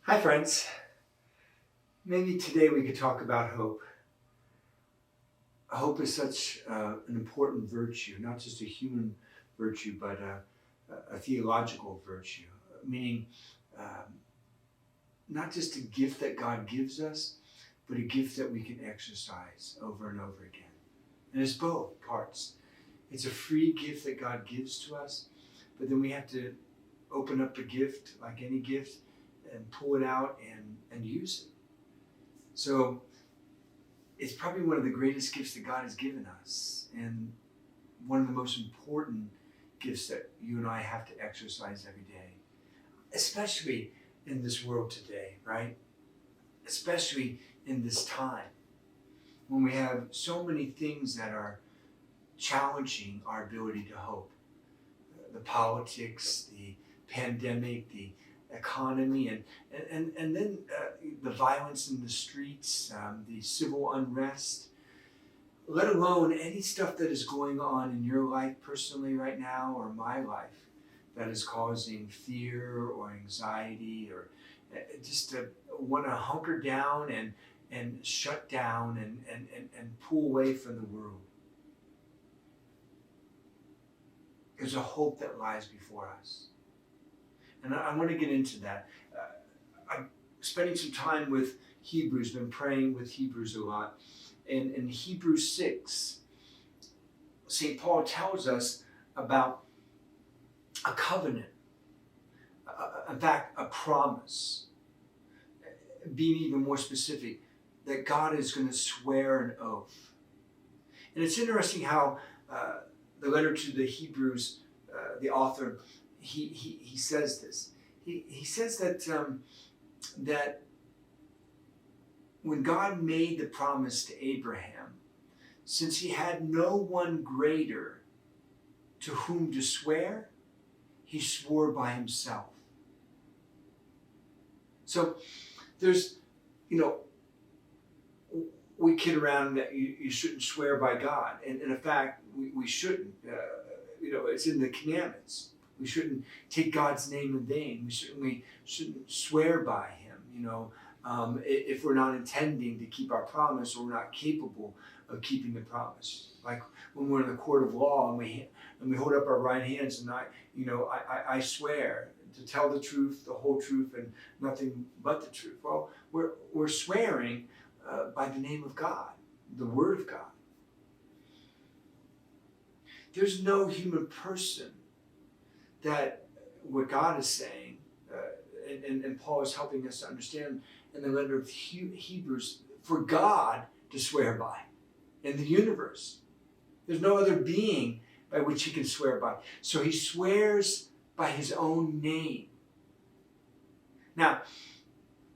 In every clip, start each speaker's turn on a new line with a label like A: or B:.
A: Hi friends, maybe today we could talk about hope. Hope is such an important virtue, not just a human virtue, but a theological virtue, meaning um, not just a gift that God gives us, but a gift that we can exercise over and over again. And it's both parts. It's a free gift that God gives to us, but then we have to open up the gift like any gift and pull it out and use it. So it's probably one of the greatest gifts that God has given us, and one of the most important gifts that you and I have to exercise every day, especially in this world today, right? Especially in this time when we have so many things that are challenging our ability to hope. The politics, the pandemic, the economy, and then the violence in the streets, the civil unrest, let alone any stuff that is going on in your life personally right now or my life that is causing fear or anxiety or just to want to hunker down and shut down and pull away from the world. There's a hope that lies before us. And I want to get into that. I'm spending some time with Hebrews, been praying with Hebrews a lot. And in Hebrews 6, St. Paul tells us about a covenant, in fact, a promise, being even more specific, that God is going to swear an oath. And it's interesting how the letter to the Hebrews, the author, he says this. He says that when God made the promise to Abraham, since he had no one greater to whom to swear, he swore by himself. So there's, we kid around that you shouldn't swear by God. And in fact, we shouldn't. It's in the commandments. We shouldn't take God's name in vain. We certainly shouldn't swear by him, if we're not intending to keep our promise or we're not capable of keeping the promise. Like when we're in the court of law and we hold up our right hands and I swear to tell the truth, the whole truth, and nothing but the truth. Well, we're swearing by the name of God, the Word of God. There's no human person that what God is saying, and Paul is helping us to understand in the letter of Hebrews, for God to swear by in the universe. There's no other being by which he can swear by. So he swears by his own name. Now,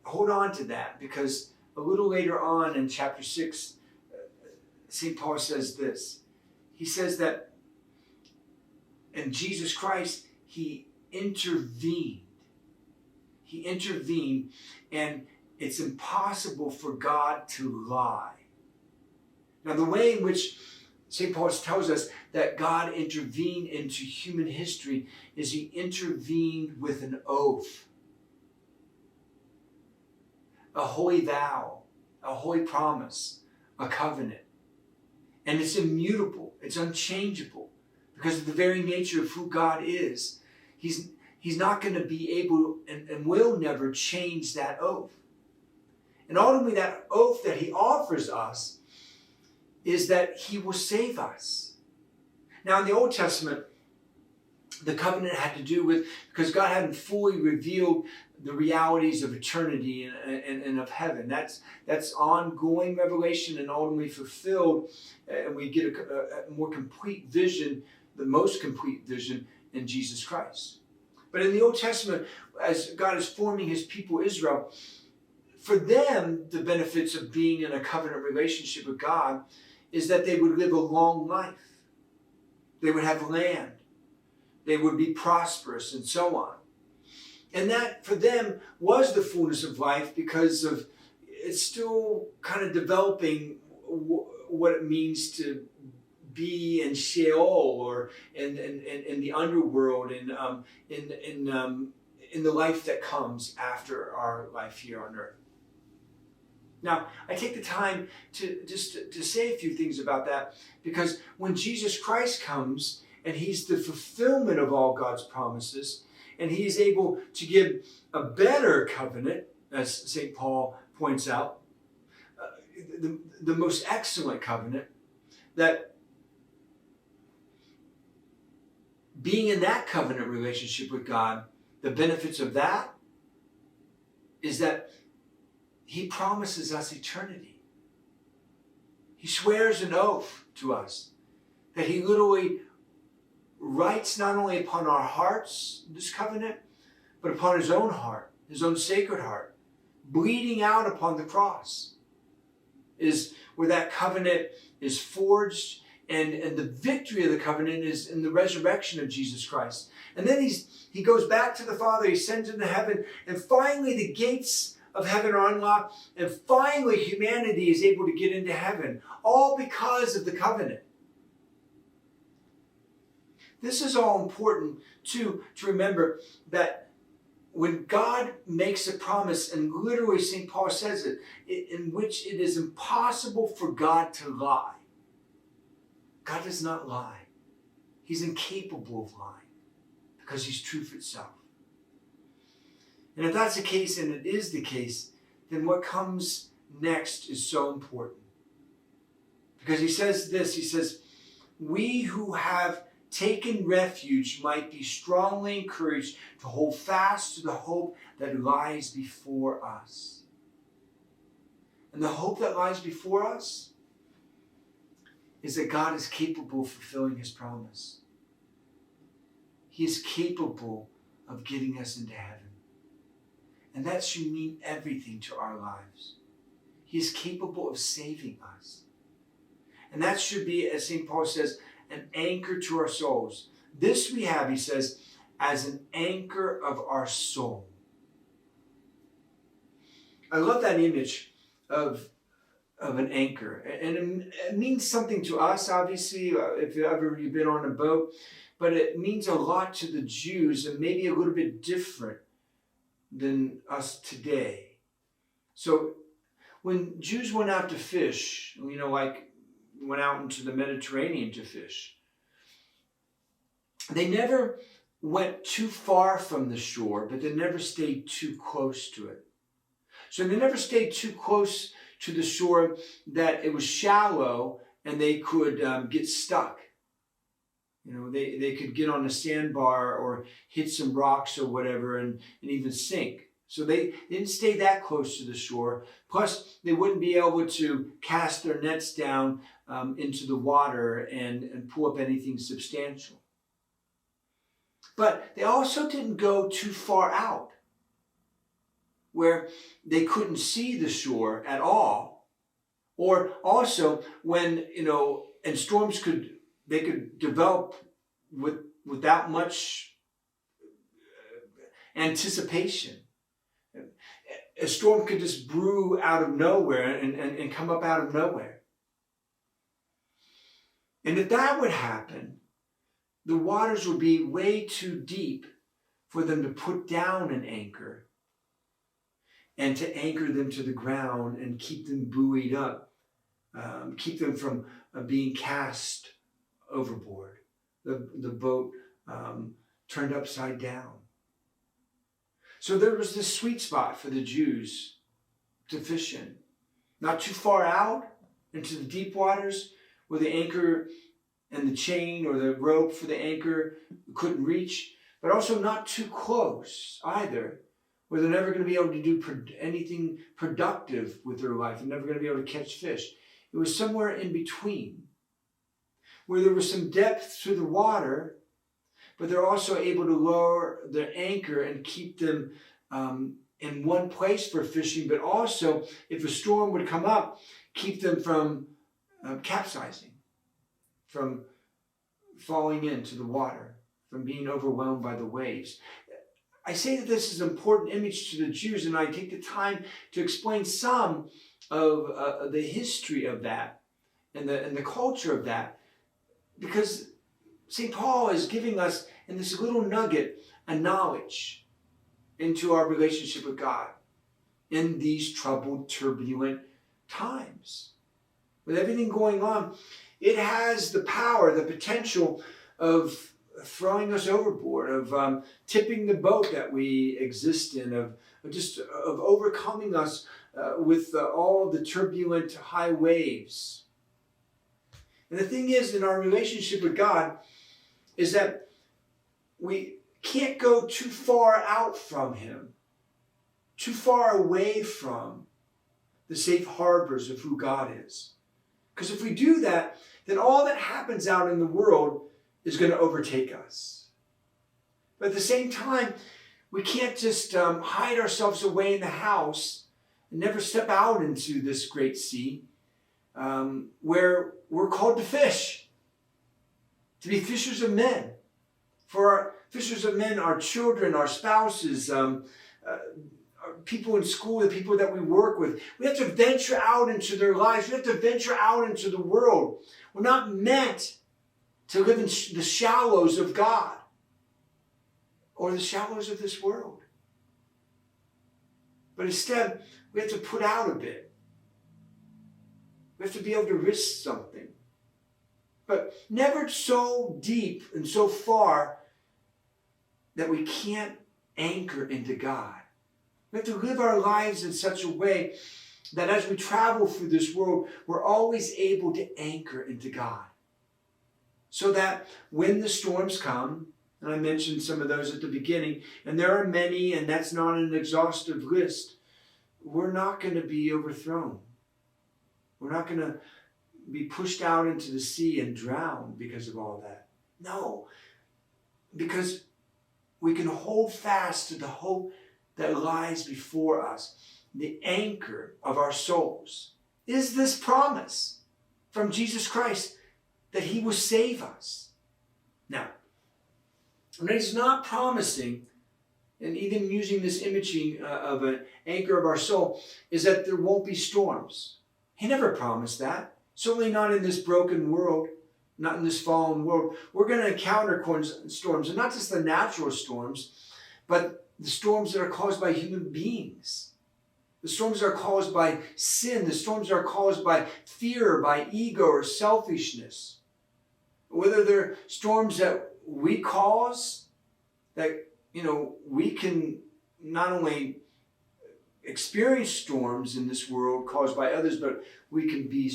A: hold on to that, because a little later on in chapter 6, St. Paul says this. He says that in Jesus Christ, he intervened. He intervened, and it's impossible for God to lie. Now, the way in which St. Paul tells us that God intervened into human history is he intervened with an oath, a holy vow, a holy promise, a covenant. And it's immutable, it's unchangeable, because of the very nature of who God is. He's not going to be able and will never change that oath. And ultimately, that oath that he offers us is that he will save us. Now, in the Old Testament, the covenant had to do with, because God hadn't fully revealed the realities of eternity and of heaven. That's ongoing revelation and ultimately fulfilled, and we get a more complete vision, the most complete vision in Jesus Christ. But in the Old Testament, as God is forming his people Israel, for them, the benefits of being in a covenant relationship with God is that they would live a long life. They would have land. They would be prosperous and so on. And that, for them, was the fullness of life, because of it's still kind of developing what it means to be in Sheol or in the underworld, in in the life that comes after our life here on earth. Now, I take the time to say a few things about that, because when Jesus Christ comes and he's the fulfillment of all God's promises, and he is able to give a better covenant, as St. Paul points out, the most excellent covenant, that being in that covenant relationship with God, the benefits of that is that he promises us eternity. He swears an oath to us that he literally writes not only upon our hearts this covenant, but upon his own heart, his own sacred heart, bleeding out upon the cross, is where that covenant is forged, and the victory of the covenant is in the resurrection of Jesus Christ. And then he goes back to the Father, he sends him to heaven, and finally the gates of heaven are unlocked, and finally humanity is able to get into heaven, all because of the covenant. This is all important too, to remember that when God makes a promise, and literally St. Paul says it, in which it is impossible for God to lie. God does not lie. He's incapable of lying because he's truth itself. And if that's the case, and it is the case, then what comes next is so important. Because he says this, he says, we who have taken refuge might be strongly encouraged to hold fast to the hope that lies before us. And the hope that lies before us is that God is capable of fulfilling his promise. He is capable of getting us into heaven. And that should mean everything to our lives. He is capable of saving us. And that should be, as St. Paul says, an anchor to our souls. This we have, he says, as an anchor of our soul. I love that image of an anchor. And it means something to us, obviously, if ever you've been on a boat. But it means a lot to the Jews, and maybe a little bit different than us today. So when Jews went out to fish, like went out into the Mediterranean to fish, they never went too far from the shore, but they never stayed too close to it. So they never stayed too close to the shore that it was shallow and they could get stuck. They could get on a sandbar or hit some rocks or whatever and even sink. So they didn't stay that close to the shore. Plus, they wouldn't be able to cast their nets down into the water and pull up anything substantial. But they also didn't go too far out, where they couldn't see the shore at all. Or also when, and storms could develop without much anticipation. A storm could just brew out of nowhere and come up out of nowhere. And if that would happen, the waters would be way too deep for them to put down an anchor and to anchor them to the ground and keep them buoyed up, keep them from being cast overboard, the boat turned upside down. So there was this sweet spot for the Jews to fish in. Not too far out into the deep waters where the anchor and the chain or the rope for the anchor couldn't reach, but also not too close either, where they're never going to be able to do anything productive with their life and never going to be able to catch fish. It was somewhere in between, where there was some depth to the water, but they're also able to lower their anchor and keep them in one place for fishing, but also, if a storm would come up, keep them from capsizing, from falling into the water, from being overwhelmed by the waves. I say that this is an important image to the Jews, and I take the time to explain some of the history of that and the culture of that, because St. Paul is giving us in this little nugget a knowledge into our relationship with God in these troubled, turbulent times. With everything going on, it has the power, the potential of throwing us overboard, of tipping the boat that we exist in, of overcoming us with all the turbulent high waves. And the thing is, in our relationship with God, is that we can't go too far out from Him, too far away from the safe harbors of who God is. Because if we do that, then all that happens out in the world is going to overtake us. But at the same time, we can't just hide ourselves away in the house and never step out into this great sea where we're called to fish, to be fishers of men. For our fishers of men, our children, our spouses, our people in school, the people that we work with. We have to venture out into their lives. We have to venture out into the world. We're not meant to live in the shallows of God or the shallows of this world. But instead, we have to put out a bit. We have to be able to risk something. But never so deep and so far that we can't anchor into God. We have to live our lives in such a way that as we travel through this world, we're always able to anchor into God. So that when the storms come, and I mentioned some of those at the beginning, and there are many, and that's not an exhaustive list, we're not going to be overthrown. We're not going to be pushed out into the sea and drown because of all that. No, because we can hold fast to the hope that lies before us. The anchor of our souls is this promise from Jesus Christ that He will save us. Now, and He's not promising, and even using this imaging of an anchor of our soul, is that there won't be storms. He never promised that. Certainly not in this broken world, not in this fallen world. We're going to encounter storms, and not just the natural storms, but the storms that are caused by human beings. The storms that are caused by sin. The storms that are caused by fear, by ego or selfishness. Whether they're storms that we cause, that, we can not only experience storms in this world caused by others, but we can be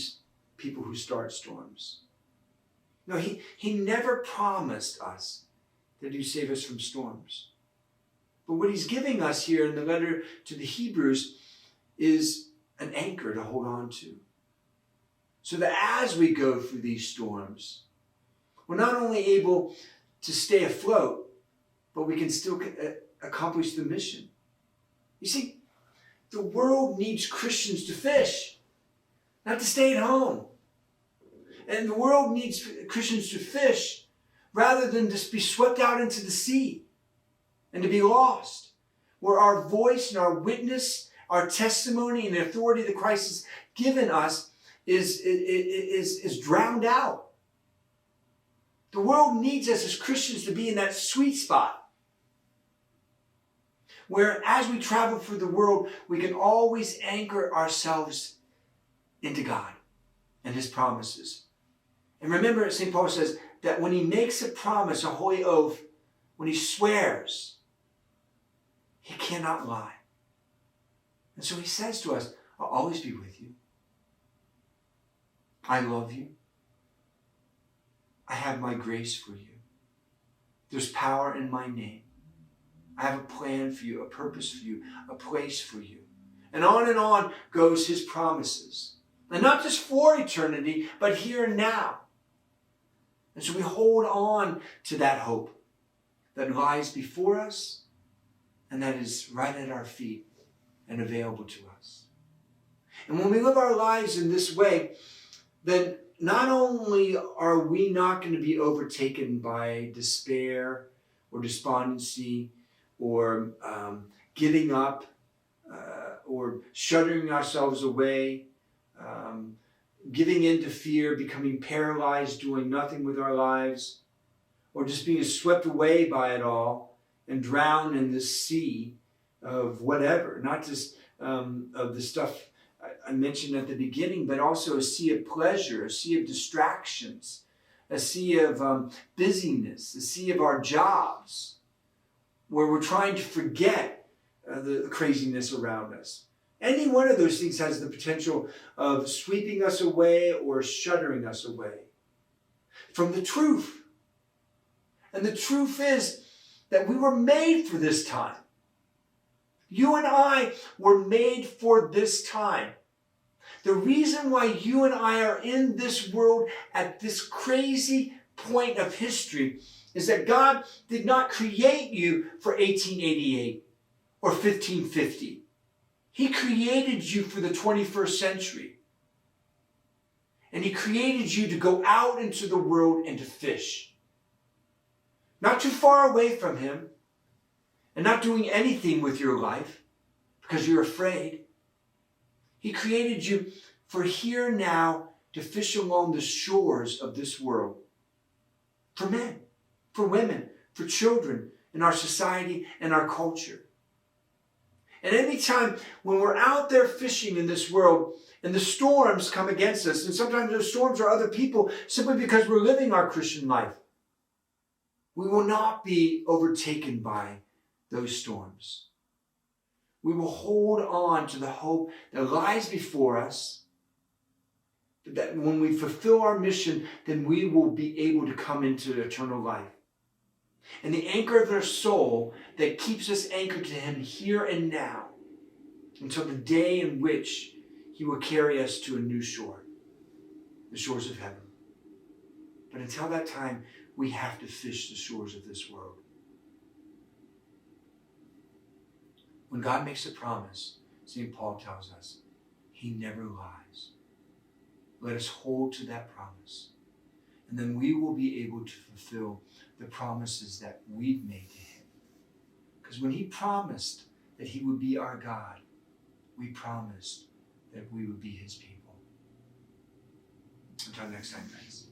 A: people who start storms. No, he never promised us that He'd save us from storms. But what He's giving us here in the letter to the Hebrews is an anchor to hold on to. So that as we go through these storms, we're not only able to stay afloat, but we can still accomplish the mission. You see, the world needs Christians to fish, not to stay at home. And the world needs Christians to fish rather than just be swept out into the sea and to be lost, where our voice and our witness, our testimony and the authority that Christ has given us is drowned out. The world needs us as Christians to be in that sweet spot where as we travel through the world, we can always anchor ourselves into God and His promises. And remember, St. Paul says that when he makes a promise, a holy oath, when he swears, he cannot lie. And so he says to us, I'll always be with you. I love you. I have my grace for you. There's power in my name. I have a plan for you, a purpose for you, a place for you. And on goes his promises. And not just for eternity, but here and now. And so we hold on to that hope that lies before us and that is right at our feet and available to us. And when we live our lives in this way, then not only are we not going to be overtaken by despair or despondency or giving up or shuttering ourselves away, giving in to fear, becoming paralyzed, doing nothing with our lives, or just being swept away by it all and drowned in this sea of whatever, not just of the stuff I mentioned at the beginning, but also a sea of pleasure, a sea of distractions, a sea of busyness, a sea of our jobs, where we're trying to forget the craziness around us. Any one of those things has the potential of sweeping us away or shuddering us away from the truth. And the truth is that we were made for this time. You and I were made for this time. The reason why you and I are in this world at this crazy point of history is that God did not create you for 1888 or 1550. He created you for the 21st century. And He created you to go out into the world and to fish. Not too far away from Him, and not doing anything with your life because you're afraid. He created you for here now to fish along the shores of this world. For men, for women, for children, in our society and our culture. And any time when we're out there fishing in this world and the storms come against us, and sometimes those storms are other people simply because we're living our Christian life, we will not be overtaken by those storms. We will hold on to the hope that lies before us, that when we fulfill our mission, then we will be able to come into eternal life. And the anchor of our soul that keeps us anchored to Him here and now until the day in which He will carry us to a new shore, the shores of heaven. But until that time, we have to fish the shores of this world. When God makes a promise, St. Paul tells us, He never lies. Let us hold to that promise. And then we will be able to fulfill the promises that we've made to Him. Because when He promised that He would be our God, we promised that we would be His people. Until next time, guys.